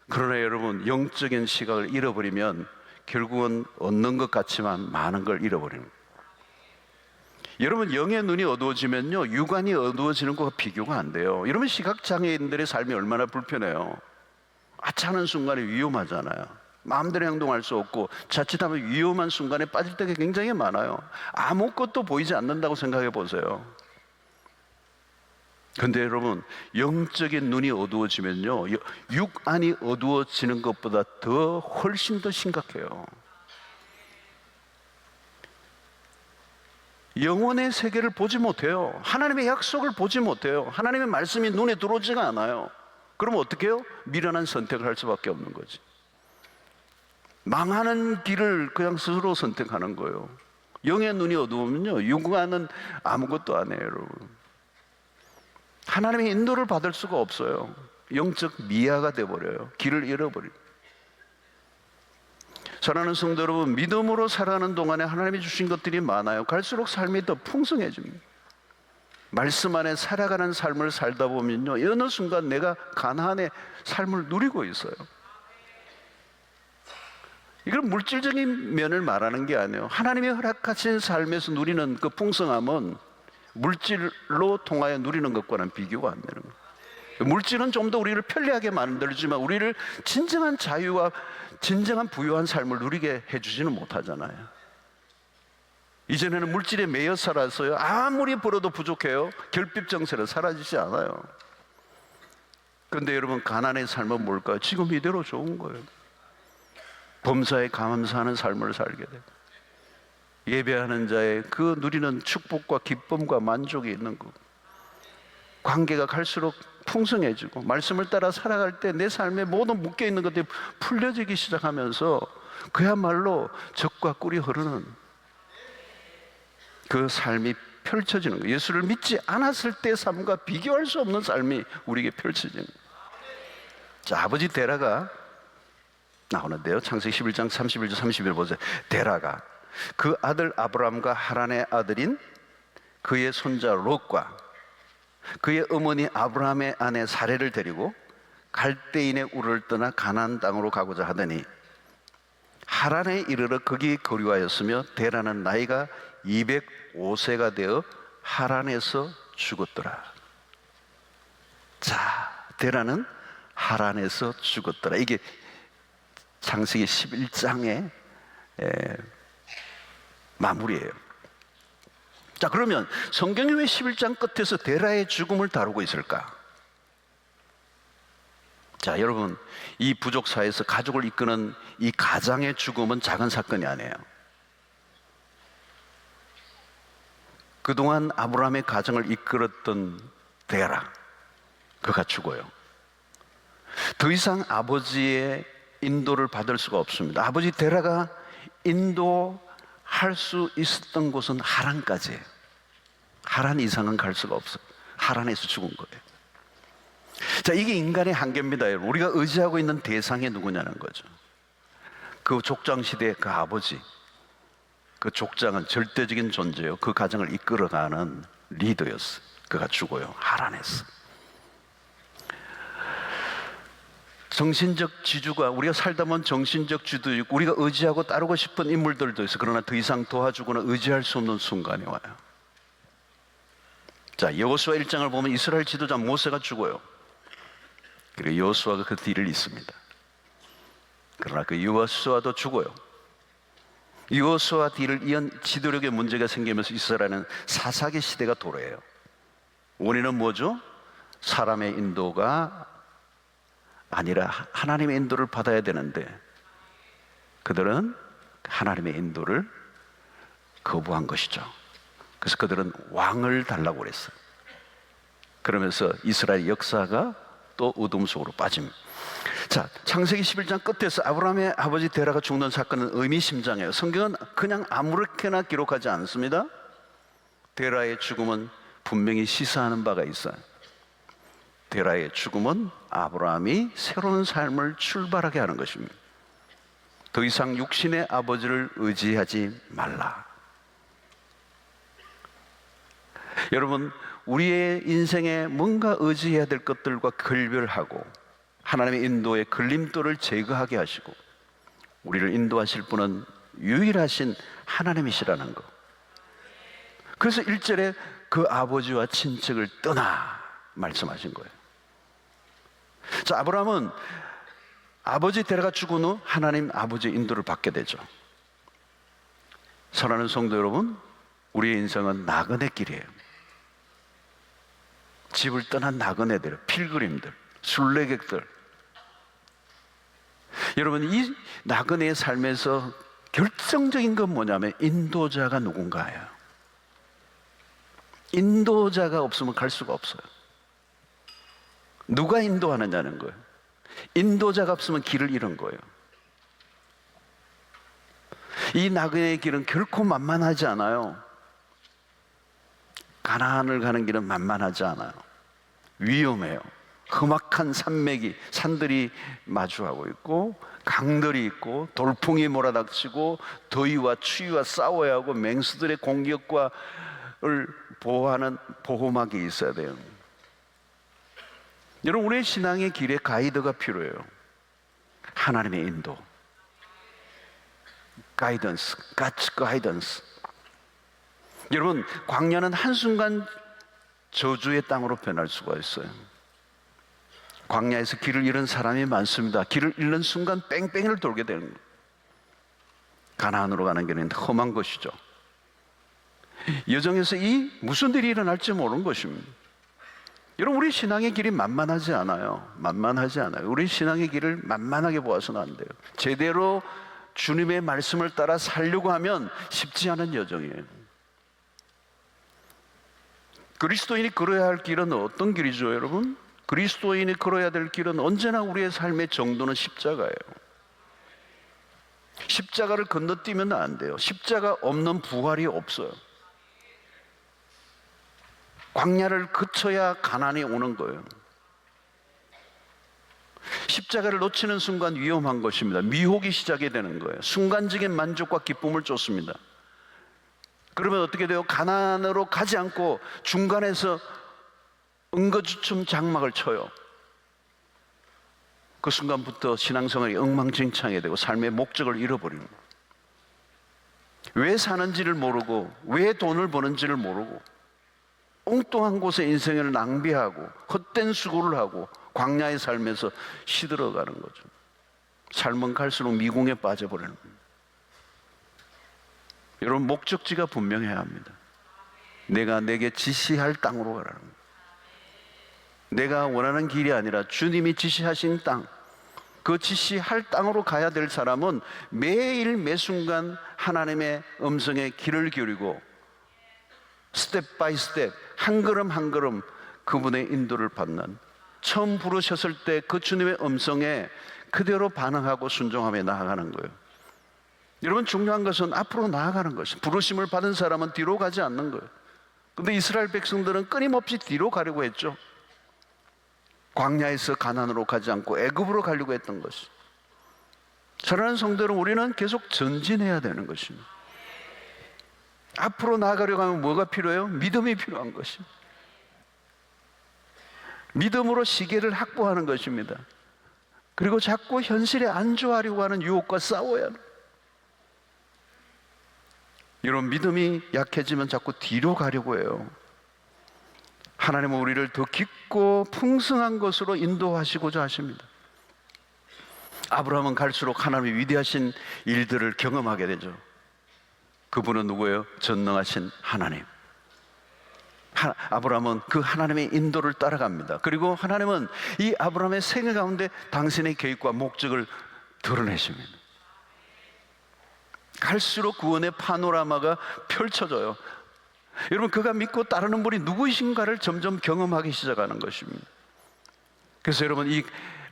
그러나 여러분, 영적인 시각을 잃어버리면 결국은 얻는 것 같지만 많은 걸 잃어버리는 거예요. 여러분, 영의 눈이 어두워지면요 육안이 어두워지는 것과 비교가 안 돼요. 여러분, 시각장애인들의 삶이 얼마나 불편해요. 아차하는 순간에 위험하잖아요. 마음대로 행동할 수 없고 자칫하면 위험한 순간에 빠질 때가 굉장히 많아요. 아무것도 보이지 않는다고 생각해 보세요. 그런데 여러분, 영적인 눈이 어두워지면요 육안이 어두워지는 것보다 훨씬 더 심각해요. 영혼의 세계를 보지 못해요. 하나님의 약속을 보지 못해요. 하나님의 말씀이 눈에 들어오지가 않아요. 그러면 어떻게 해요? 미련한 선택을 할 수밖에 없는 거지. 망하는 길을 그냥 스스로 선택하는 거예요. 영의 눈이 어두우면요 육안은 아무것도 안 해요. 여러분, 하나님의 인도를 받을 수가 없어요. 영적 미아가 돼버려요. 길을 잃어버려요. 사랑하는 성도 여러분, 믿음으로 살아가는 동안에 하나님이 주신 것들이 많아요. 갈수록 삶이 더 풍성해집니다. 말씀 안에 살아가는 삶을 살다 보면요 어느 순간 내가 가나안의 삶을 누리고 있어요. 이건 물질적인 면을 말하는 게 아니에요. 하나님이 허락하신 삶에서 누리는 그 풍성함은 물질로 통하여 누리는 것과는 비교가 안 되는 거예요. 물질은 좀 더 우리를 편리하게 만들지만 우리를 진정한 자유와 진정한 부유한 삶을 누리게 해주지는 못하잖아요. 이전에는 물질에 매여 살아서요 아무리 벌어도 부족해요. 결핍정세는 사라지지 않아요. 그런데 여러분, 가난의 삶은 뭘까요? 지금 이대로 좋은 거예요. 범사에 감사하는 삶을 살게 되고, 예배하는 자의 그 누리는 축복과 기쁨과 만족이 있는 것, 관계가 갈수록 풍성해지고, 말씀을 따라 살아갈 때 내 삶에 모든 묶여있는 것들이 풀려지기 시작하면서 그야말로 젖과 꿀이 흐르는 그 삶이 펼쳐지는 거예요. 예수를 믿지 않았을 때 삶과 비교할 수 없는 삶이 우리에게 펼쳐지는 거예요. 자, 아버지 데라가 나오는데요, 창세기 11장 31절 31절 보세요. 데라가 그 아들 아브람과 하란의 아들인 그의 손자 롯과 그의 어머니 아브라함의 아내 사레를 데리고 갈대인의 우르를 떠나 가나안 땅으로 가고자 하더니 하란에 이르러 거기 거류하였으며 데라는 나이가 205세가 되어 하란에서 죽었더라. 자, 데라는 하란에서 죽었더라. 이게 창세기 11장의 마무리예요. 자, 그러면 성경이 왜 11장 끝에서 데라의 죽음을 다루고 있을까? 자, 여러분, 이 부족 사회에서 가족을 이끄는 이 가장의 죽음은 작은 사건이 아니에요. 그동안 아브라함의 가정을 이끌었던 데라, 그가 죽어요. 더 이상 아버지의 인도를 받을 수가 없습니다. 아버지 데라가 인도할 수 있었던 곳은 하란까지예요. 하란 이상은 갈 수가 없어요. 하란에서 죽은 거예요. 자, 이게 인간의 한계입니다, 여러분. 우리가 의지하고 있는 대상이 누구냐는 거죠. 그 족장시대의 그 아버지, 그 족장은 절대적인 존재요. 그 가정을 이끌어가는 리더였어요. 그가 죽어요. 하란에서. 정신적 지주가, 우리가 살다 보면 정신적 지도 있고 우리가 의지하고 따르고 싶은 인물들도 있어요. 그러나 더 이상 도와주거나 의지할 수 없는 순간이 와요. 자, 여호수아 1장을 보면 이스라엘 지도자 모세가 죽어요. 그리고 여호수아가 그 뒤를 잇습니다. 그러나 그 여호수아도 죽어요. 여호수아 뒤를 이은 지도력에 문제가 생기면서 이스라엘은 사사기 시대가 도래해요. 원인은 뭐죠? 사람의 인도가 아니라 하나님의 인도를 받아야 되는데 그들은 하나님의 인도를 거부한 것이죠. 그래서 그들은 왕을 달라고 그랬어요. 그러면서 이스라엘 역사가 또 어둠 속으로 빠집니다. 자, 창세기 11장 끝에서 아브라함의 아버지 데라가 죽는 사건은 의미심장해요. 성경은 그냥 아무렇게나 기록하지 않습니다. 데라의 죽음은 분명히 시사하는 바가 있어요. 데라의 죽음은 아브라함이 새로운 삶을 출발하게 하는 것입니다. 더 이상 육신의 아버지를 의지하지 말라. 여러분, 우리의 인생에 뭔가 의지해야 될 것들과 결별하고 하나님의 인도의 걸림돌을 제거하게 하시고 우리를 인도하실 분은 유일하신 하나님이시라는 것. 그래서 1절에 그 아버지와 친척을 떠나 말씀하신 거예요. 자, 아브라함은 아버지 데라가 죽은 후 하나님 아버지의 인도를 받게 되죠. 사랑하는 성도 여러분, 우리의 인생은 나그네 길이에요. 집을 떠난 나그네들, 필그림들, 순례객들. 여러분, 이 나그네의 삶에서 결정적인 건 뭐냐면 인도자가 누군가예요. 인도자가 없으면 갈 수가 없어요. 누가 인도하느냐는 거예요. 인도자가 없으면 길을 잃은 거예요. 이 나그네의 길은 결코 만만하지 않아요. 가나안을 가는 길은 만만하지 않아요. 위험해요. 험악한 산들이 마주하고 있고 강들이 있고 돌풍이 몰아닥치고 더위와 추위와 싸워야 하고 맹수들의 공격과를 보호하는 보호막이 있어야 돼요. 여러분, 우리의 신앙의 길에 가이드가 필요해요. 하나님의 인도, 가이던스, God's guidance. 여러분, 광야는 한순간 저주의 땅으로 변할 수가 있어요. 광야에서 길을 잃은 사람이 많습니다. 길을 잃는 순간 뺑뺑이를 돌게 되는 거예요. 가나안으로 가는 길은 험한 것이죠. 여정에서 무슨 일이 일어날지 모르는 것입니다. 여러분, 우리 신앙의 길이 만만하지 않아요. 만만하지 않아요. 우리 신앙의 길을 만만하게 보아서는 안 돼요. 제대로 주님의 말씀을 따라 살려고 하면 쉽지 않은 여정이에요. 그리스도인이 걸어야 할 길은 어떤 길이죠, 여러분? 그리스도인이 걸어야 될 길은 언제나 우리의 삶의 정도는 십자가예요. 십자가를 건너뛰면 안 돼요. 십자가 없는 부활이 없어요. 광야를 거쳐야 가난이 오는 거예요. 십자가를 놓치는 순간 위험한 것입니다. 미혹이 시작이 되는 거예요. 순간적인 만족과 기쁨을 쫓습니다. 그러면 어떻게 돼요? 가난으로 가지 않고 중간에서 응거주춤 장막을 쳐요. 그 순간부터 신앙생활이 엉망진창이 되고 삶의 목적을 잃어버리는 거예요. 왜 사는지를 모르고 왜 돈을 버는지를 모르고 엉뚱한 곳에 인생을 낭비하고 헛된 수고를 하고 광야의 삶에서 시들어가는 거죠. 삶은 갈수록 미궁에 빠져버리는 거예요. 여러분, 목적지가 분명해야 합니다. 내가 내게 지시할 땅으로 가라는 거예요. 내가 원하는 길이 아니라 주님이 지시하신 땅, 그 지시할 땅으로 가야 될 사람은 매일 매순간 하나님의 음성에 귀를 기울이고 스텝 바이 스텝, 한 걸음 한 걸음 그분의 인도를 받는, 처음 부르셨을 때 그 주님의 음성에 그대로 반응하고 순종하며 나아가는 거예요. 여러분, 중요한 것은 앞으로 나아가는 것이에요. 부르심을 받은 사람은 뒤로 가지 않는 거예요. 근데 이스라엘 백성들은 끊임없이 뒤로 가려고 했죠. 광야에서 가나안으로 가지 않고 애굽으로 가려고 했던 것이. 사랑하는 성도는 우리는 계속 전진해야 되는 것입니다. 앞으로 나아가려고 하면 뭐가 필요해요? 믿음이 필요한 것입니다. 믿음으로 시계를 확보하는 것입니다. 그리고 자꾸 현실에 안주하려고 하는 유혹과 싸워야 해요. 여러분, 믿음이 약해지면 자꾸 뒤로 가려고 해요. 하나님은 우리를 더 깊고 풍성한 것으로 인도하시고자 하십니다. 아브라함은 갈수록 하나님의 위대하신 일들을 경험하게 되죠. 그분은 누구예요? 전능하신 하나님. 아브라함은 그 하나님의 인도를 따라갑니다. 그리고 하나님은 이 아브라함의 생애 가운데 당신의 계획과 목적을 드러내십니다. 갈수록 구원의 파노라마가 펼쳐져요. 여러분, 그가 믿고 따르는 분이 누구이신가를 점점 경험하기 시작하는 것입니다. 그래서 여러분, 이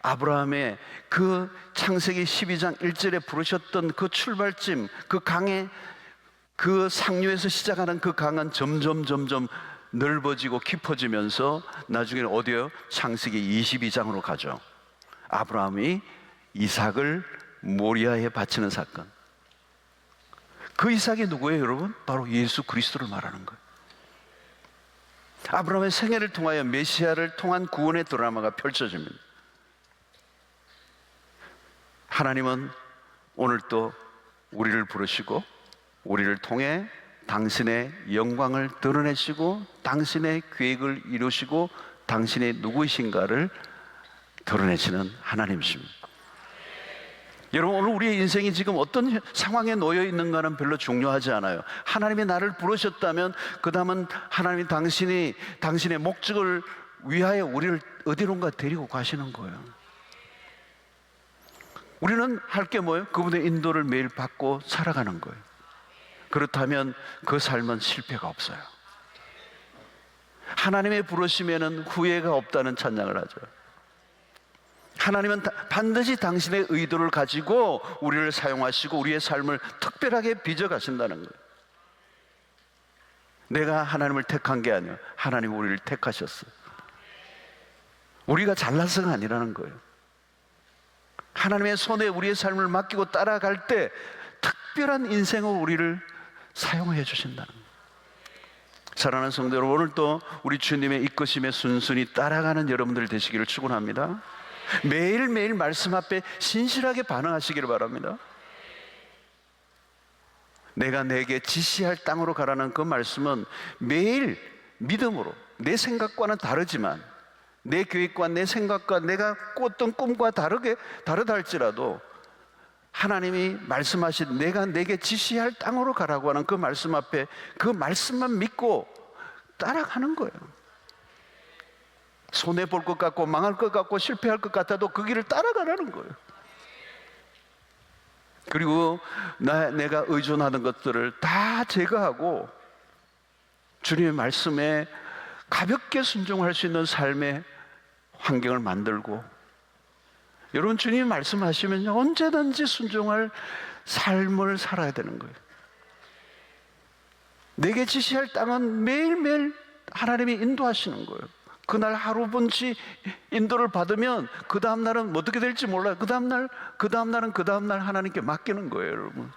아브라함의 그 창세기 12장 1절에 부르셨던 그 출발점, 그 강의, 그 상류에서 시작하는 그 강은 점점 넓어지고 깊어지면서 나중에는 어디요? 창세기 22장으로 가죠. 아브라함이 이삭을 모리아에 바치는 사건. 그 이삭이 누구예요, 여러분? 바로 예수 그리스도를 말하는 거예요. 아브라함의 생애를 통하여 메시아를 통한 구원의 드라마가 펼쳐집니다. 하나님은 오늘 또 우리를 부르시고 우리를 통해 당신의 영광을 드러내시고 당신의 계획을 이루시고 당신의 누구이신가를 드러내시는 하나님이십니다. 여러분, 오늘 우리의 인생이 지금 어떤 상황에 놓여 있는가는 별로 중요하지 않아요. 하나님이 나를 부르셨다면 그 다음은 하나님이 당신의 목적을 위하여 우리를 어디론가 데리고 가시는 거예요. 우리는 할 게 뭐예요? 그분의 인도를 매일 받고 살아가는 거예요. 그렇다면 그 삶은 실패가 없어요. 하나님의 부르심에는 후회가 없다는 찬양을 하죠. 하나님은 반드시 당신의 의도를 가지고 우리를 사용하시고 우리의 삶을 특별하게 빚어가신다는 거예요. 내가 하나님을 택한 게 아니에요. 하나님이 우리를 택하셨어요. 우리가 잘나서가 아니라는 거예요. 하나님의 손에 우리의 삶을 맡기고 따라갈 때 특별한 인생으로 우리를 사용해 주신다는 거예요. 사랑하는 성도 여러분, 오늘 또 우리 주님의 이끄심에 순순히 따라가는 여러분들 되시기를 축원합니다. 매일매일 말씀 앞에 신실하게 반응하시기를 바랍니다. 내가 내게 지시할 땅으로 가라는 그 말씀은 매일 믿음으로, 내 생각과는 다르지만 내 계획과 내 생각과 내가 꿨던 꿈과 다르다 할지라도 하나님이 말씀하신 내가 내게 지시할 땅으로 가라고 하는 그 말씀 앞에 그 말씀만 믿고 따라가는 거예요. 손해볼 것 같고 망할 것 같고 실패할 것 같아도 그 길을 따라가라는 거예요. 그리고 내가 의존하는 것들을 다 제거하고 주님의 말씀에 가볍게 순종할 수 있는 삶의 환경을 만들고, 여러분 주님이 말씀하시면요 언제든지 순종할 삶을 살아야 되는 거예요. 내게 지시할 땅은 매일매일 하나님이 인도하시는 거예요. 그날 하루 bun치 인도를 받으면 그 다음날은 어떻게 될지 몰라요. 그 다음날은 그 다음날 하나님께 맡기는 거예요, 여러분.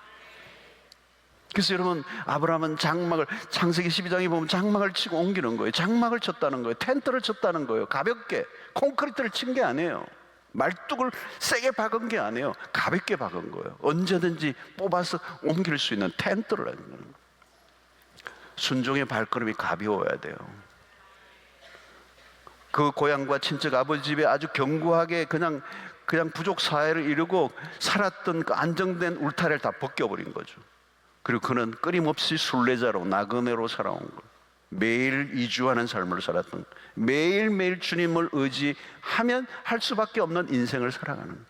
그래서 여러분, 아브라함은 장막을, 창세기 12장에 보면 장막을 치고 옮기는 거예요. 장막을 쳤다는 거예요. 텐트를 쳤다는 거예요. 가볍게 콘크리트를 친 게 아니에요. 말뚝을 세게 박은 게 아니에요. 가볍게 박은 거예요. 언제든지 뽑아서 옮길 수 있는 텐트를 하는 거예요. 순종의 발걸음이 가벼워야 돼요. 그 고향과 친척 아버지 집에 아주 견고하게 그냥 부족 사회를 이루고 살았던 그 안정된 울타리를 다 벗겨버린 거죠. 그리고 그는 끊임없이 순례자로 나그네로 살아온 거예요. 매일 이주하는 삶을 살았던, 매일매일 주님을 의지하면 할 수밖에 없는 인생을 살아가는 거예요.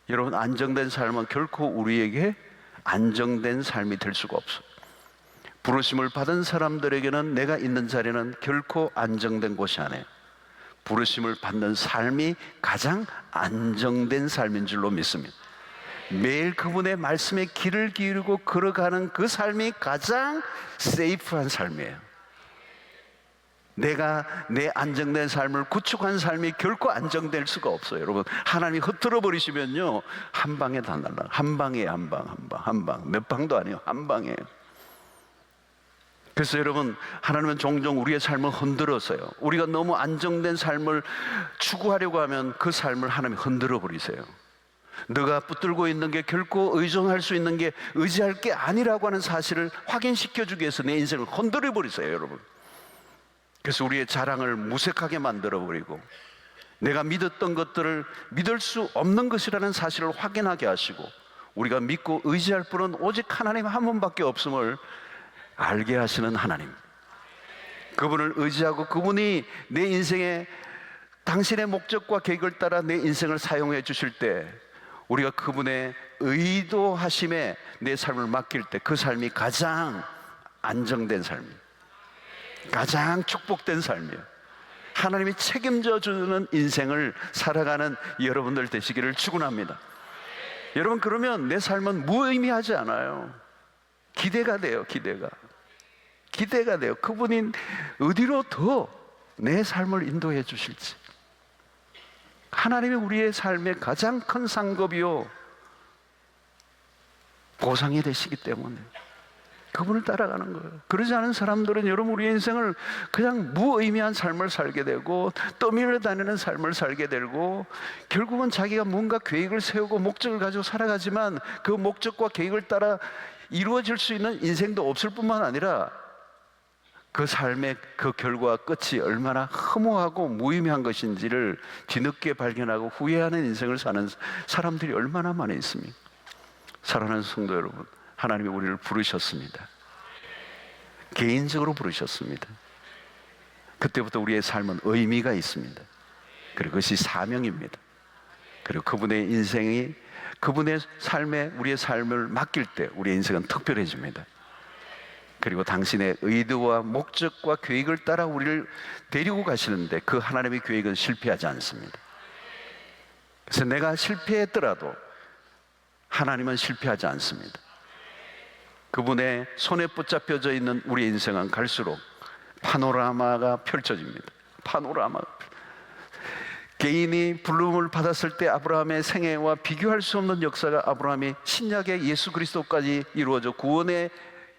여러분, 안정된 삶은 결코 우리에게 안정된 삶이 될 수가 없어요. 부르심을 받은 사람들에게는 내가 있는 자리는 결코 안정된 곳이 아니에요. 부르심을 받는 삶이 가장 안정된 삶인 줄로 믿습니다. 매일 그분의 말씀에 귀를 기울이고 걸어가는 그 삶이 가장 세이프한 삶이에요. 내가 내 안정된 삶을 구축한 삶이 결코 안정될 수가 없어요. 여러분, 하나님이 흩어져 버리시면요 한 방에 다 날라. 한 방에 한 방, 몇 방도 아니에요. 한 방이에요. 그래서 여러분, 하나님은 종종 우리의 삶을 흔들어서요, 우리가 너무 안정된 삶을 추구하려고 하면 그 삶을 하나님이 흔들어 버리세요. 너가 붙들고 있는 게 결코 의존할 수 있는 게, 의지할 게 아니라고 하는 사실을 확인시켜주기 위해서 내 인생을 흔들어 버리세요, 여러분. 그래서 우리의 자랑을 무색하게 만들어 버리고, 내가 믿었던 것들을 믿을 수 없는 것이라는 사실을 확인하게 하시고, 우리가 믿고 의지할 분은 오직 하나님 한 분밖에 없음을 알게 하시는 하나님, 그분을 의지하고 그분이 내 인생에 당신의 목적과 계획을 따라 내 인생을 사용해 주실 때, 우리가 그분의 의도하심에 내 삶을 맡길 때 그 삶이 가장 안정된 삶이에요. 가장 축복된 삶이에요. 하나님이 책임져 주는 인생을 살아가는 여러분들 되시기를 축원합니다. 여러분, 그러면 내 삶은 무의미하지 않아요. 기대가 돼요. 기대가 돼요. 그분이 어디로 더 내 삶을 인도해 주실지. 하나님이 우리의 삶의 가장 큰 상급이요 보상이 되시기 때문에 그분을 따라가는 거예요. 그러지 않은 사람들은 여러분, 우리의 인생을 그냥 무의미한 삶을 살게 되고 떠밀려 다니는 삶을 살게 되고, 결국은 자기가 뭔가 계획을 세우고 목적을 가지고 살아가지만 그 목적과 계획을 따라 이루어질 수 있는 인생도 없을 뿐만 아니라 그 삶의 그 결과 끝이 얼마나 허무하고 무의미한 것인지를 뒤늦게 발견하고 후회하는 인생을 사는 사람들이 얼마나 많이 있습니까? 사랑하는 성도 여러분, 하나님이 우리를 부르셨습니다. 개인적으로 부르셨습니다. 그때부터 우리의 삶은 의미가 있습니다. 그리고 그것이 사명입니다. 그리고 그분의 인생이, 그분의 삶에 우리의 삶을 맡길 때 우리의 인생은 특별해집니다. 그리고 당신의 의도와 목적과 계획을 따라 우리를 데리고 가시는데 그 하나님의 계획은 실패하지 않습니다. 그래서 내가 실패했더라도 하나님은 실패하지 않습니다. 그분의 손에 붙잡혀져 있는 우리의 인생은 갈수록 파노라마가 펼쳐집니다. 개인이 부름을 받았을 때 아브라함의 생애와 비교할 수 없는 역사가 아브라함이 신약의 예수 그리스도까지 이루어져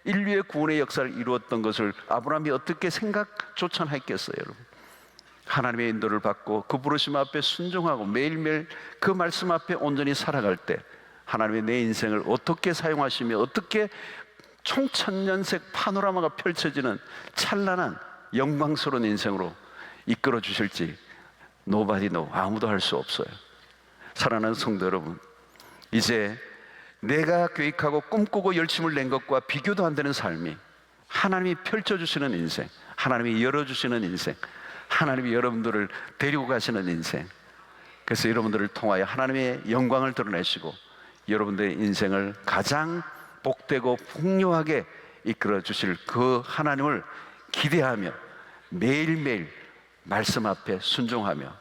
인류의 구원의 역사를 이루었던 것을 아브라함이 어떻게 생각조차 했겠어요, 여러분? 하나님의 인도를 받고 그 부르심 앞에 순종하고 매일매일 그 말씀 앞에 온전히 살아갈 때 하나님의 내 인생을 어떻게 사용하시며 어떻게 총천년색 파노라마가 펼쳐지는 찬란한 영광스러운 인생으로 이끌어 주실지 nobody know, 아무도 할 수 없어요. 사랑하는 성도 여러분, 이제 내가 계획하고 꿈꾸고 열심을 낸 것과 비교도 안 되는 삶이, 하나님이 펼쳐주시는 인생, 하나님이 열어주시는 인생, 하나님이 여러분들을 데리고 가시는 인생, 그래서 여러분들을 통하여 하나님의 영광을 드러내시고 여러분들의 인생을 가장 복되고 풍요하게 이끌어 주실 그 하나님을 기대하며 매일매일 말씀 앞에 순종하며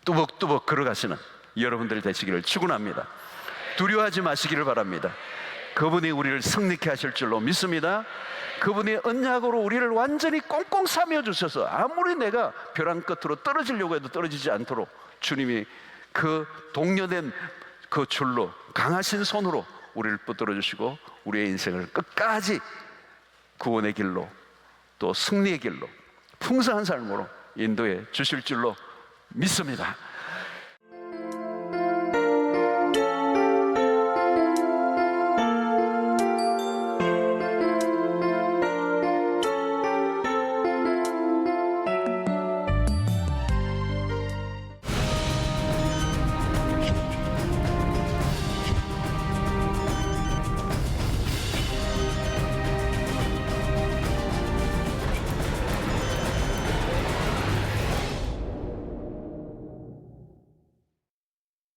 뚜벅뚜벅 걸어가시는 여러분들 되시기를 축원합니다. 두려워하지 마시기를 바랍니다. 그분이 우리를 승리케 하실 줄로 믿습니다. 그분이 언약으로 우리를 완전히 꽁꽁 싸매 주셔서 아무리 내가 벼랑 끝으로 떨어지려고 해도 떨어지지 않도록 주님이 그 동료된 그 줄로 강하신 손으로 우리를 붙들어 주시고 우리의 인생을 끝까지 구원의 길로 또 승리의 길로 풍성한 삶으로 인도해 주실 줄로 믿습니다.